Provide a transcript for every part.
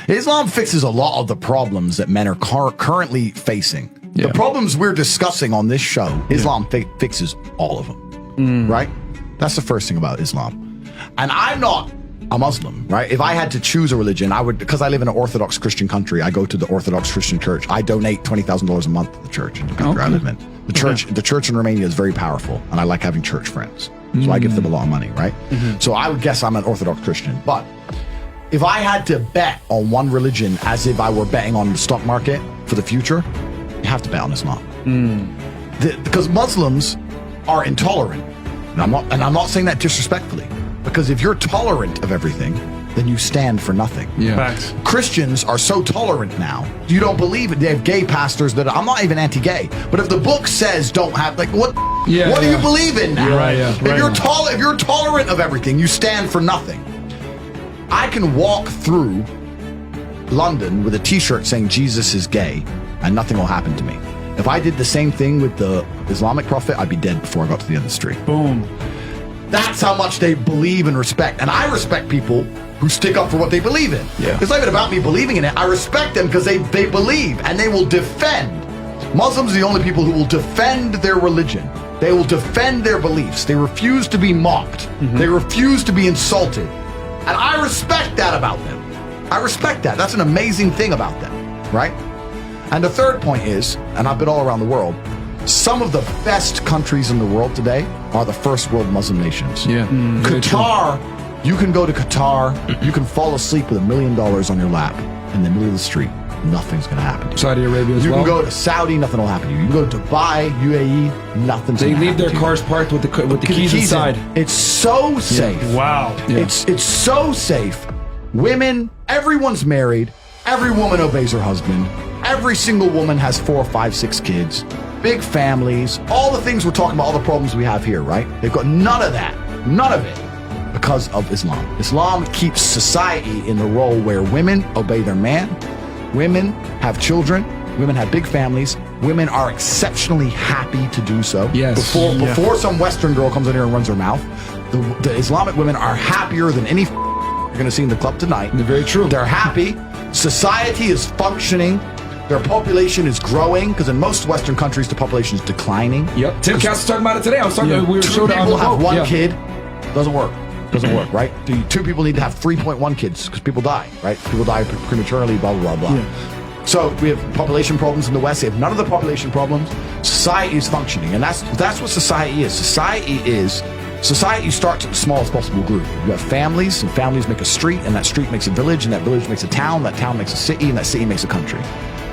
Islam fixes a lot of the problems that men are currently facing. The problems we're discussing on this show, Islam fixes all of them, right? That's the first thing about Islam. And I'm not a Muslim, right? If I had to choose a religion, I would, because I live in an Orthodox Christian country, I go to the Orthodox Christian church. I donate $20,000 a month to the church in the country I live in. The church in Romania is very powerful, and I like having church friends. So I give them a lot of money, right? So I would guess I'm an Orthodox Christian. But if I had to bet on one religion as if I were betting on the stock market for the future, you have to bet on Islam. Because Muslims are intolerant. And I'm not saying that disrespectfully. Because if you're tolerant of everything, then you stand for nothing. Facts. Christians are so tolerant now. You don't believe it. They have gay pastors that I'm not even anti-gay, but if the book says don't have, like, what do you believe in now? If you're tolerant of everything, you stand for nothing. I can walk through London with a t-shirt saying Jesus is gay and nothing will happen to me. If I did the same thing with the Islamic prophet, I'd be dead before I got to the end of the street. Boom. That's how much they believe and respect. And I respect people who stick up for what they believe in. It's not even about me believing in it. I respect them because they believe and they will defend. Muslims are the only people who will defend their religion. They will defend their beliefs. They refuse to be mocked. They refuse to be insulted. And I respect that about them. I respect that. That's an amazing thing about them, right? And the third point is, and I've been all around the world, some of the best countries in the world today are the first world Muslim nations. Qatar, you can go to Qatar, you can fall asleep with $1 million on your lap in the middle of the street. Nothing's going to happen to you. Saudi Arabia as well. You can go to Saudi, nothing will happen to you. You can go to Dubai, UAE, nothing's going to happen to you. They leave their cars parked with the keys inside. It's so safe. Wow. It's so safe. Women, everyone's married. Every woman obeys her husband. Every single woman has 4, 5, 6 kids. Big families, all the things we're talking about, all the problems we have here, right? They've got none of that, none of it, because of Islam. Islam keeps society in the role where women obey their man, women have children, women have big families, women are exceptionally happy to do so. Before some Western girl comes in here and runs her mouth, the Islamic women are happier than any you're going to see in the club tonight. Very true. They're happy. Society is functioning. Their population is growing, because in most Western countries, the population is declining. Tim Cass was talking about it today. I was talking about, we were two people have one kid. Doesn't work. Doesn't work, right? 2 people need to have 3.1 kids, because people die, right? People die prematurely, blah, blah, blah, blah. So we have population problems in the West. They have none of the population problems. Society is functioning, and that's what society is. Society starts at the smallest possible group. You have families, and families make a street, and that street makes a village, and that village makes a town, that town makes a city, and that city makes a country.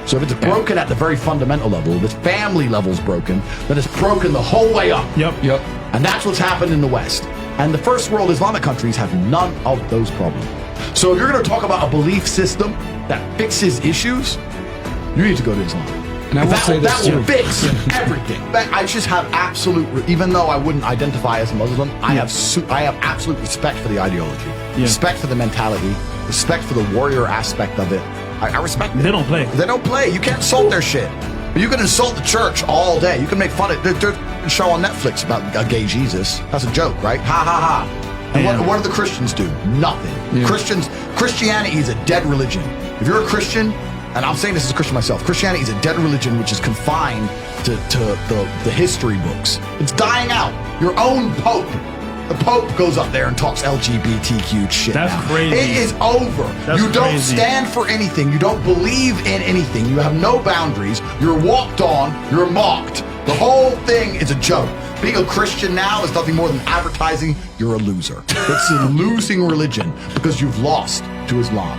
So if it's broken at the very fundamental level, if the family level's broken, then it's broken the whole way up. And that's what's happened in the West. And the first world Islamic countries have none of those problems. So if you're going to talk about a belief system that fixes issues, you need to go to Islam. And I will say this that will fix everything. I just have absolute, even though I wouldn't identify as a Muslim, I have absolute respect for the ideology, respect for the mentality, respect for the warrior aspect of it. I respect it. They don't play. They don't play. You can't insult their shit. But you can insult the church all day. You can make fun of it. There's a show on Netflix about a gay Jesus. That's a joke, right? Ha ha ha. And what do the Christians do? Nothing. Christianity is a dead religion. If you're a Christian, and I'm saying this as a Christian myself, Christianity is a dead religion which is confined to the history books. It's dying out. Your own Pope. The Pope goes up there and talks LGBTQ shit. That's now. crazy. It is over. You don't stand for anything. You don't believe in anything. You have no boundaries. You're walked on. You're mocked. The whole thing is a joke. Being a Christian now is nothing more than advertising you're a loser. It's a losing religion because you've lost to Islam.